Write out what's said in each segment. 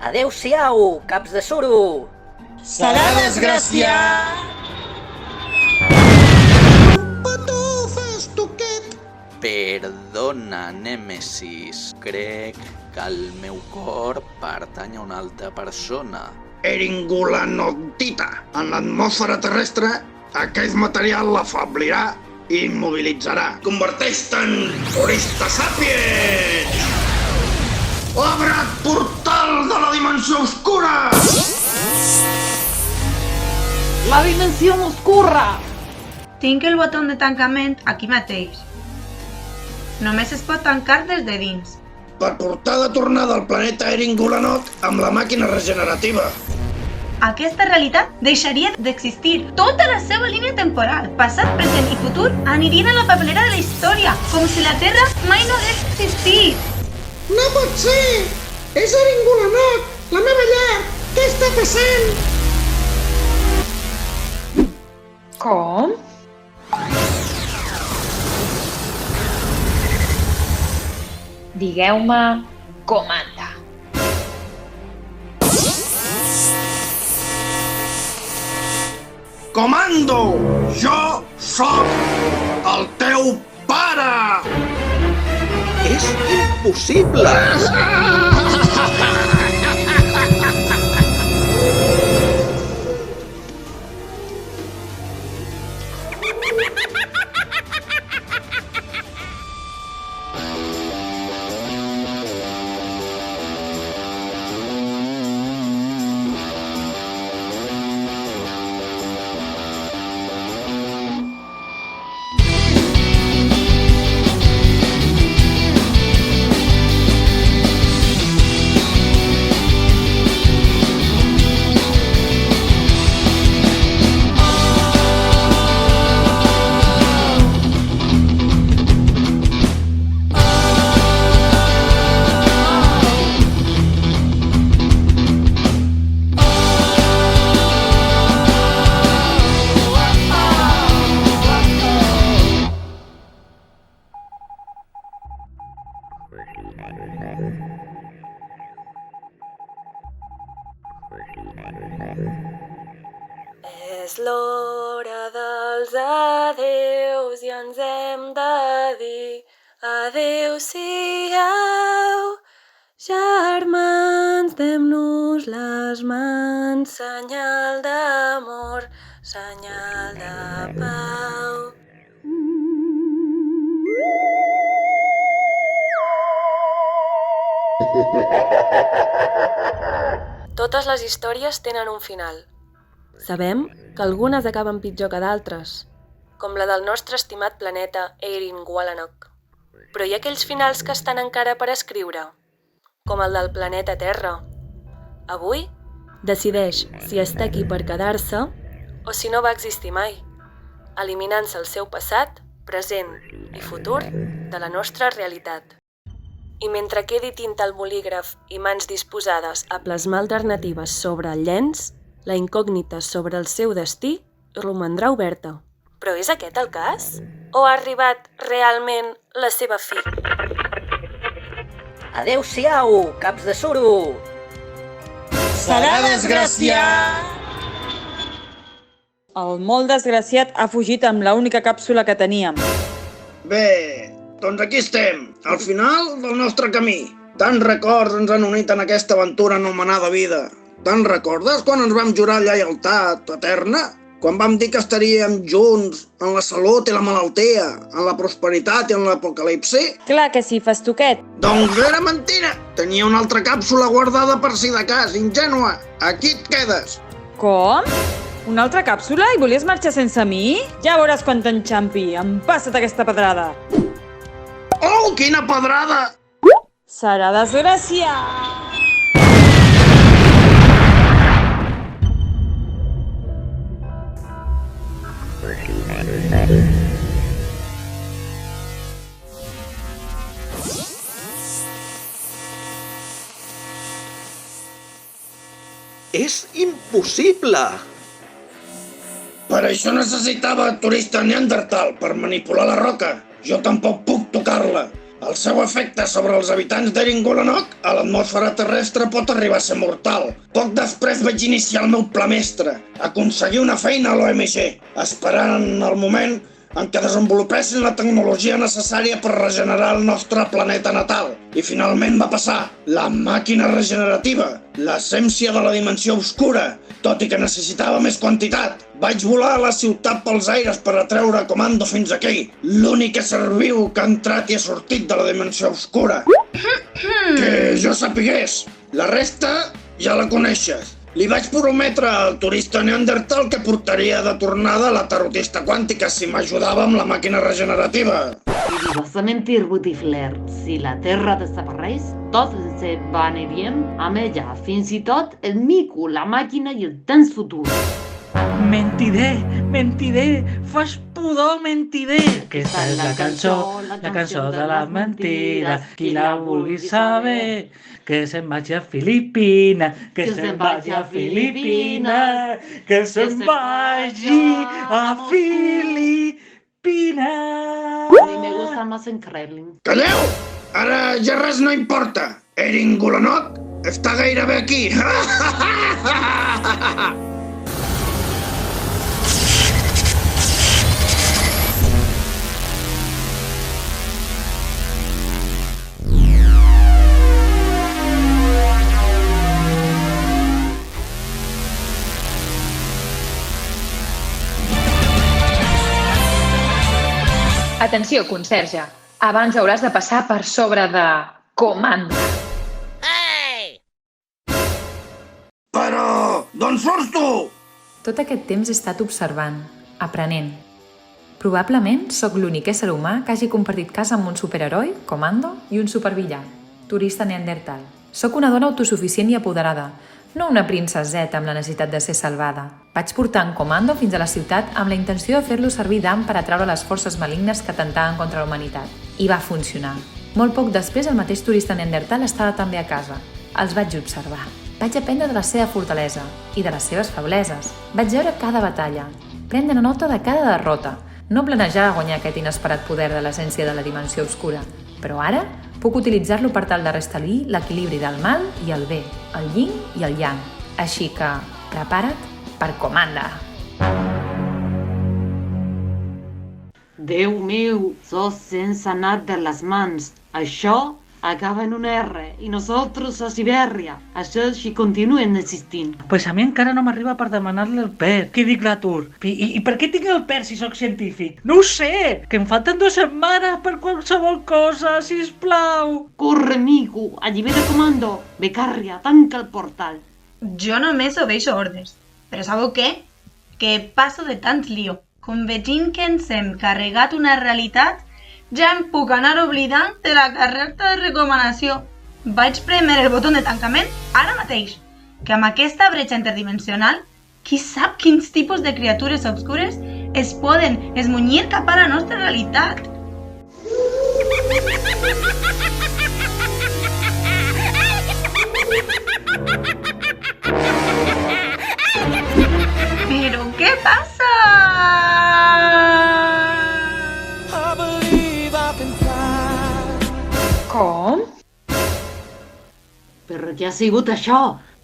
Adéu-siau, caps de suro! Serà desgraciat! Patufes, toquet! Perdona, Nèmesis. Crec que el meu cor pertany a una altra persona. Eringulanotita. En l'atmosfera terrestre, aquest material l'afablirà i immobilitzarà. Converteix-te en Turista Sapiens! Obre't portal de la dimensió oscura! La dimensió oscura! Tinc el botó de tancament aquí mateix. Només es pot tancar des de dins. Per portar de tornada al planeta Eringulanot amb la màquina regenerativa. Aquesta realitat deixaria d'existir. Tota la seva línia temporal, passat, present i futur, anirien a la papelera de la història, com si la Terra mai no hagués existit. No pot ser! És Eringulanot, la meva llar! Què està passant? Com? Digueu-me comanda. Comando! Jo sóc el teu pare! És impossible! És l'hora dels adeus i ens hem de dir adéu-siau. Germans, dem-nos les mans, senyal d'amor, senyal de pau. Totes les històries tenen un final. Sabem que algunes acaben pitjor que d'altres, com la del nostre estimat planeta Eringulanot. Però hi ha aquells finals que estan encara per escriure, com el del planeta Terra. Avui decideix si està aquí per quedar-se o si no va existir mai, eliminant-se el seu passat, present i futur de la nostra realitat. I mentre quedi tinta al bolígraf i mans disposades a plasmar alternatives sobre el llenç, la incògnita sobre el seu destí romandrà oberta. Però és aquest el cas? O ha arribat realment la seva fi? Adéu-siau, caps de suro! Serà desgraciat! El molt desgraciat ha fugit amb l'única càpsula que teníem. Bé, doncs aquí estem, al final del nostre camí. Tants records ens han unit en aquesta aventura anomenada vida. Te'n recordes quan ens vam jurar lleialtat eterna? Quan vam dir que estaríem junts en la salut i la malaltia, en la prosperitat i en l'apocalipsi? Clar que sí, festoquet. Doncs era mentida! Tenia una altra càpsula guardada per si de cas, ingènua. Aquí et quedes. Com? Una altra càpsula i volies marxar sense mi? Ja veuràs quan t'enxampi. Empassa't aquesta pedrada. Oh, quina pedrada! Serà desgraciat! És impossible! Per això necessitava turista Neandertal per manipular la roca. Jo tampoc puc tocar-la. El seu efecte sobre els habitants d'Eringolanok a l'atmosfera terrestre pot arribar a ser mortal. Poc després vaig iniciar el meu pla mestre, aconseguir una feina a l'OMG, esperant el moment en què desenvolupessin la tecnologia necessària per regenerar el nostre planeta natal. I finalment va passar. La màquina regenerativa, l'essència de la dimensió obscura, tot i que necessitava més quantitat. Vaig volar a la ciutat pels aires per atreure Comando fins aquí, l'únic ésser viu que ha entrat i ha sortit de la dimensió obscura. Que jo sapigués. La resta ja la coneixes. Li vaig prometre al turista neandertal que portaria de tornada la tarotista quàntica si m'ajudava amb la màquina regenerativa. I li vas a mentir, Botifler. Si la Terra desapareix, tots ens aniríem amb ella, fins i tot el mico, la màquina i el temps futur. Mentider, fas pudor, mentider. Aquesta és la cançó de la mentida. Qui la vulgui saber, que se'n vagi a Filipina, que se'n vagi a Filipina, que se'n vagi a Filipina. A mi me gusta más en Kremlin. Calleu! Ara ja res no importa. Eringolanok està gairebé aquí. Atenció, conserge. Abans hauràs de passar per sobre de Comando. Però, d'on surts tu? Tot aquest temps he estat observant, aprenent. Probablement sóc l'únic ésser humà que hagi compartit casa amb un superheroi, Comando, i un supervillà, turista neandertal. Sóc una dona autosuficient i apoderada, no una princeseta amb la necessitat de ser salvada. Vaig portar en Comando fins a la ciutat amb la intenció de fer-lo servir d'am per atraure les forces malignes que atentaven contra la humanitat. I va funcionar. Molt poc després, el mateix turista neandertal estava també a casa. Els vaig observar. Vaig aprendre de la seva fortalesa i de les seves febleses. Vaig veure cada batalla, prendre nota de cada derrota. No planejava guanyar aquest inesperat poder de l'essència de la dimensió obscura, però ara puc utilitzar-lo per tal de restablir l'equilibri del mal i el bé, el yin i el yang. Així que, prepara't per Comanda! Déu meu, sos sense anar de les mans. Això acaba en una R i nosaltres a Sibèria. Això si continuen existint. Pues a mi encara no m'arriba per demanar-li el PER. Què dic l'atur? I per què tinc el PER si sóc científic? No ho sé! Que em falten 2 setmanes per qualsevol cosa, sisplau! Corre, mico, allibera Comando. Becàrria, tanca el portal. Jo només obeixo ordres. Però sabeu què? Que passo de tant lío. Com vegin que ens hem carregat una realitat, ja em puc anar oblidant de la carreta de recomanació. Vaig prémer el botó de tancament ara mateix, que amb aquesta bretxa interdimensional, qui sap quins tipus de criatures obscures es poden esmunyir cap a la nostra realitat. Però què passa? Com? Però què ha sigut això?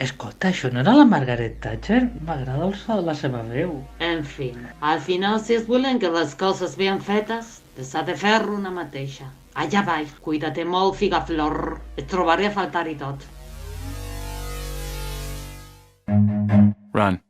Escolta, això no era la Margaret Thatcher? M'agrada el so de la seva veu. En fi, al final si es volen que les coses ben fetes, s'ha de fer una mateixa. Allà baix, cuida-te molt, figaflor. Et trobaré a faltar i tot. Run.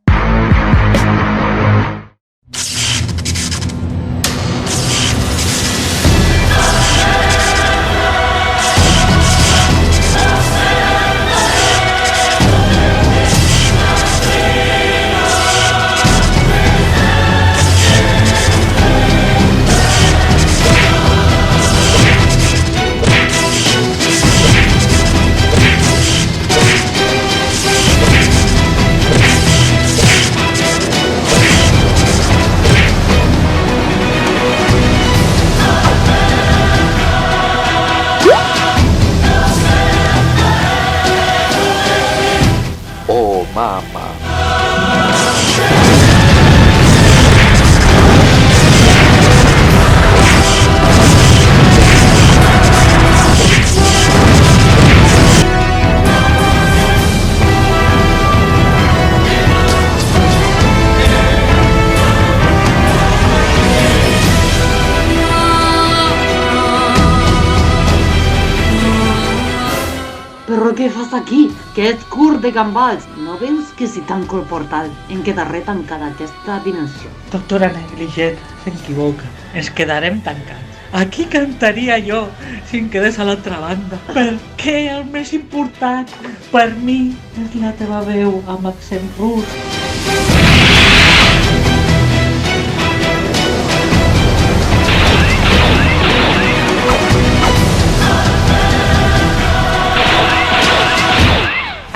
Però què fas aquí? Que ets curt de gambals. No veus que si tanco el portal em quedaré tancada aquesta dimensió? Doctora negligent, s'equivoca. Ens quedarem tancats. Aquí cantaria jo si em quedés a l'altra banda. Perquè el més important per mi és la teva veu amb accent rus.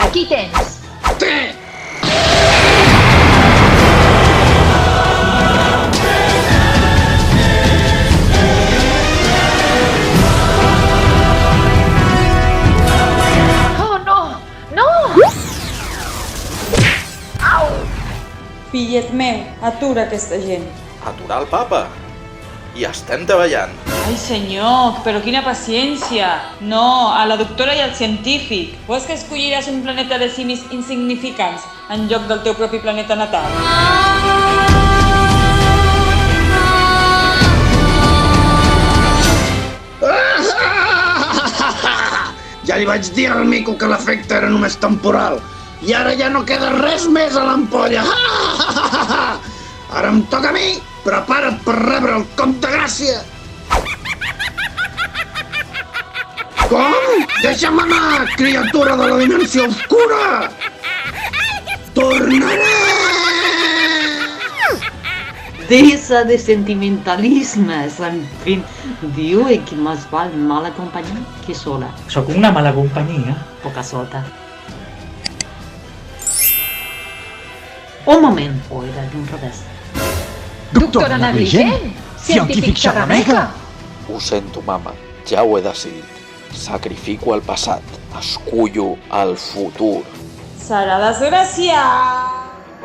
Aquí tens. Oh, no! No! Au! Fillet meu, atura aquesta gent. Aturar el papa? I estem treballant. Ai, senyor, però quina paciència. No, a la doctora i al científic. O és que escolliràs un planeta de simis insignificants en lloc del teu propi planeta natal? Ja li vaig dir al mico que l'efecte era només temporal. I ara ja no queda res més a l'ampolla. Ara em toca a mi. Prepara't per rebre el cop de gràcia. Com? Deixa'm anar, criatura de la dimensió oscura! Tornaré! Deixa de sentimentalismes, en fin. Diu que més val mala companyia que sola. Sóc una mala companyia. Poca solta. Un moment, o era d'un revés. Doctora negligent! Científic xerrameca! Ho sento, mama. Ja ho he decidit. Sacrifico el passat. Escullo el futur. Serà desgraciat!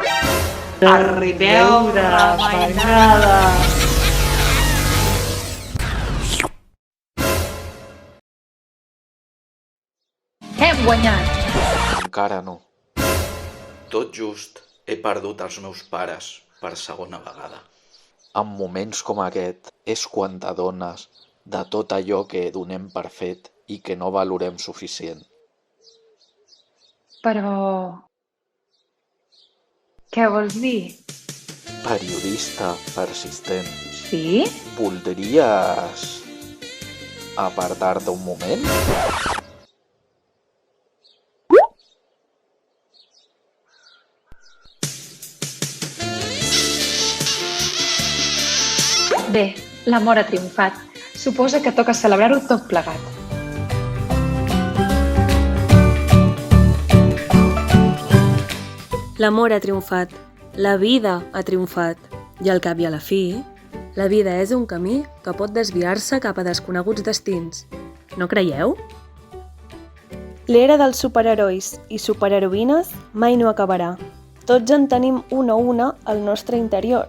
Arribeu, mainada! Hem guanyat! Encara no. Tot just he perdut els meus pares per segona vegada. En moments com aquest és quan t'adones de tot allò que donem per fet i que no valorem suficient. Però... què vols dir? Periodista persistent. Sí? Voldries apartar-te un moment? Bé, l'amor ha triomfat. Suposa que toca celebrar-ho tot plegat. L'amor ha triomfat, la vida ha triomfat, i al cap i a la fi, la vida és un camí que pot desviar-se cap a desconeguts destins. No creieu? L'era dels superherois i superheroïnes mai no acabarà. Tots en tenim una al nostre interior,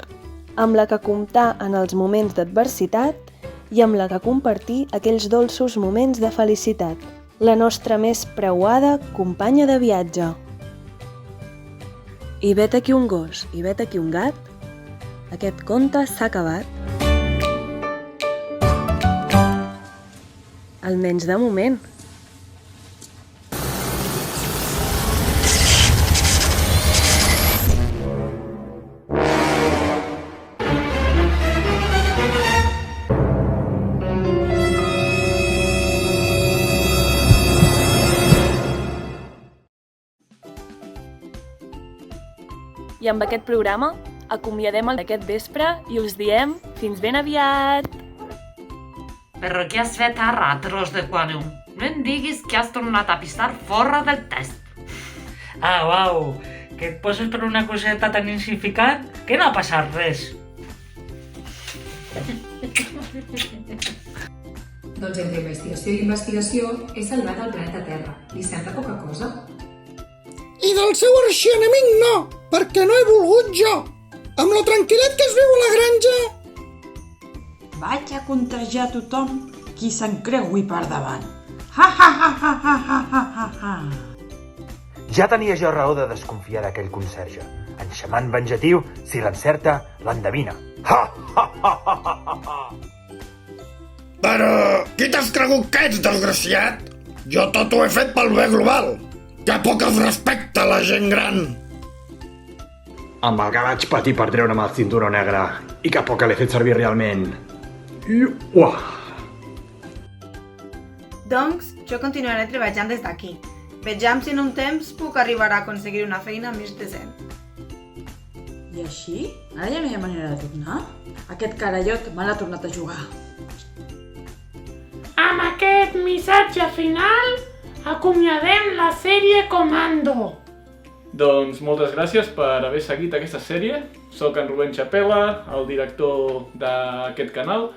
amb la que comptar en els moments d'adversitat i amb la que compartir aquells dolços moments de felicitat. La nostra més preuada companya de viatge. I vet aquí un gos, i vet aquí un gat, aquest conte s'ha acabat. Almenys de moment. I amb aquest programa acomiadem aquest vespre i us diem fins ben aviat! Però què has fet ara, tros de quanum? No em diguis que has tornat a pisar fora del test. Ah, uau, que et poses per una coseta tan insignificant que no ha passat res. Doncs entre investigació i investigació he salvat el planeta Terra. Li sembla poca cosa? I del seu arxienament no, perquè no he volgut jo. Amb lo tranquil·let que es viu a la granja. Vaig a contagiar tothom qui se'n creui per davant. Ha, ha, ha, ha, ha, ha, ha, ha. Ja tenia jo raó de desconfiar d'aquell conserge. En xaman venjatiu, si l'encerta, l'endevina. Ha, ha, ha, ha, ha, ha. Però qui t'has cregut que ets, desgraciat? Jo tot ho he fet pel bé global. Que poc es respecta la gent gran. Amb el que vaig patir per treure'm el cinturó negre i que poc l'he fet servir realment. Uah! Doncs jo continuaré treballant des d'aquí. Vejam si en un temps puc arribar a aconseguir una feina més decent. I així? Ara ja no hi ha manera de tornar? Aquest carallot me l'ha tornat a jugar. Amb aquest missatge final acomiadem la sèrie Comando. Doncs moltes gràcies per haver seguit aquesta sèrie. Soc en Rubén Chapela, el director d'aquest canal,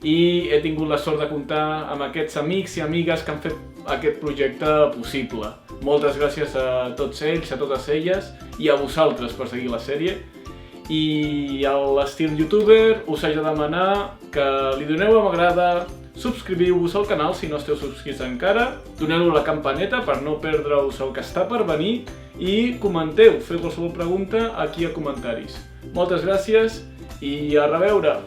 i he tingut la sort de comptar amb aquests amics i amigues que han fet aquest projecte possible. Moltes gràcies a tots ells, a totes elles i a vosaltres per seguir la sèrie. I a l'estil youtuber us haig de demanar que li doneu a m'agrada, subscriviu-vos al canal si no esteu subscrits encara, doneu la campaneta per no perdre-us el que està per venir i comenteu, feu qualsevol pregunta aquí a comentaris. Moltes gràcies i a reveure!